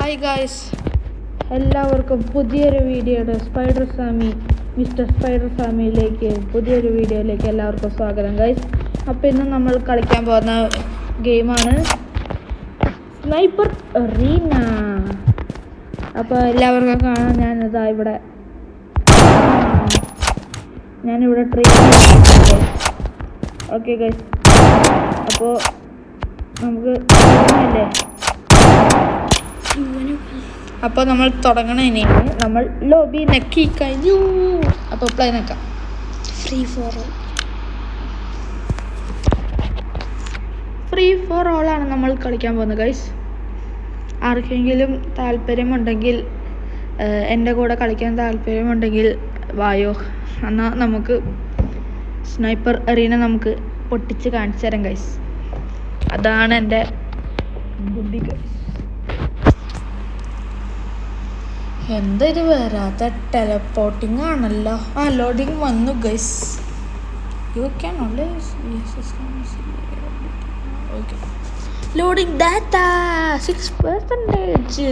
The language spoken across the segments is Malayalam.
ഹായ് ഗായ്സ്, എല്ലാവർക്കും പുതിയൊരു വീഡിയോയുടെ മിസ്റ്റർ സ്പൈഡർ സാമിയിലേക്ക് പുതിയൊരു വീഡിയോയിലേക്ക് എല്ലാവർക്കും സ്വാഗതം ഗായ്സ്. അപ്പോൾ ഇന്ന് നമ്മൾ കളിക്കാൻ പോകുന്ന ഗെയിമാണ് സ്നൈപ്പർ അറീന. അപ്പോൾ എല്ലാവർക്കും കാണാൻ ഞാനിവിടെ ട്രെയിൻ ചെയ്തിട്ടുണ്ട്. ഓക്കെ ഗായ്സ്, അപ്പോൾ നമുക്ക് തുടങ്ങല്ലേ? അപ്പോൾ നമ്മൾ തുടങ്ങണതിനാണ് നമ്മൾ ലോബി നെക്കി കഴിഞ്ഞു. അപ്പോൾ പ്ലേ നെക്കാം. ഫ്രീ ഫോർ ഓൾ ആണ് നമ്മൾ കളിക്കാൻ പോകുന്നത് ഗൈസ്. ആർക്കെങ്കിലും താല്പര്യമുണ്ടെങ്കിൽ, എൻ്റെ കൂടെ കളിക്കാൻ താല്പര്യമുണ്ടെങ്കിൽ വായോ, എന്നാൽ നമുക്ക് സ്നൈപ്പർ അറീന നമുക്ക് പൊട്ടിച്ച് കാണിച്ചു തരാം ഗൈസ്. അതാണ് എൻ്റെ ബുദ്ധി ഗൈസ്. എന്താ ഇത് വരാത്ത? ടെലപ്പോർട്ടിങ് ആണല്ലോ. ലോഡിങ് വന്നു guys. You can only okay. Loading data 6%.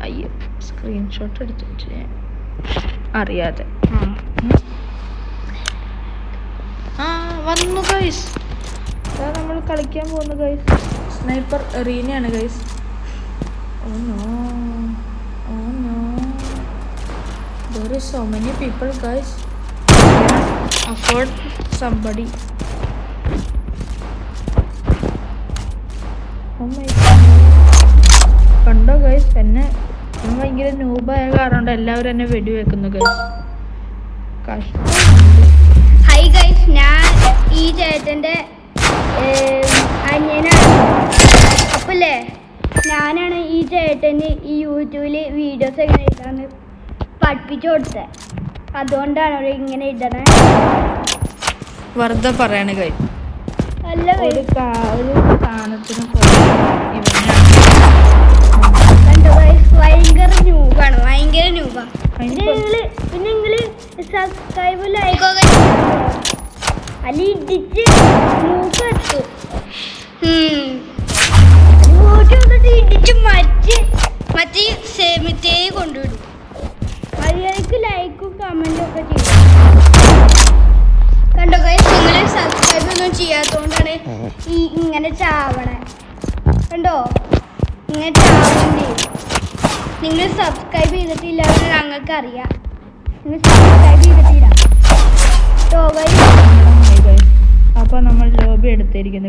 അയ്യോ, സ്ക്രീൻഷോട്ട് എടുത്തിട്ട് അറിയാതെ വന്നു ഗൈസ്. നമ്മൾ കളിക്കാൻ പോകുന്നു ഗൈസ്. സ്നൈപ്പർ അറീനയാണ് guys. Oh no, there is so many people guys. Afford somebody. Oh my god, കണ്ടോ ഗൈസ്? എന്നെ ഭയങ്കര നൂബായ കാരണം എല്ലാവരും എന്നെ വെടിവെക്കുന്നു ഗൈസ്. ഹായ് ഗൈസ്, ഞാൻ ഈ ചേട്ടൻ്റെ അനിയനാണ്. അപ്പല്ലേ ഞാനാണ് ഈ ചേട്ടന് ഈ യൂട്യൂബിൽ വീഡിയോസ് എങ്ങനെ ഇടാന്ന് പഠിപ്പിച്ചു കൊടുത്തത്. അതുകൊണ്ടാണ് അവർ ഇങ്ങനെ ഇടണേ. വെറുതെ പറയണ കൈ അല്ല ഒരു സ്ഥാനത്തിന് കണ്ടോ ഗൈസ്, ഭയങ്കര ന്യൂബാണ്, ഭയങ്കര ന്യൂബാ. പിന്നെ നിങ്ങള് സബ്സ്ക്രൈബ് ലൈക്ക് അല്ലെ ഇടിച്ച് മൂക്കെത്തും. ഇടിച്ച് മറ്റേ സേമിത്തേ കൊണ്ടുവിടും. മര്യാദക്ക് ലൈക്കും കമന്റും ഒക്കെ ചെയ്യും. കണ്ടോ ഗൈസ്, നിങ്ങൾ സബ്സ്ക്രൈബ് ഒന്നും ചെയ്യാത്തതുകൊണ്ടാണ് ഇങ്ങനെ ചാവണേ. കണ്ടോ, ഇങ്ങനെ ചാവണ്ടേ. നിങ്ങൾ സബ്സ്ക്രൈബ് ചെയ്തിട്ടില്ല എന്ന് ഞങ്ങൾക്ക് അറിയാം. നിങ്ങൾ സബ്സ്ക്രൈബ് ചെയ്തിട്ടില്ല. അപ്പോൾ നമ്മൾ ലോബി എടുത്തിരിക്കുന്നത്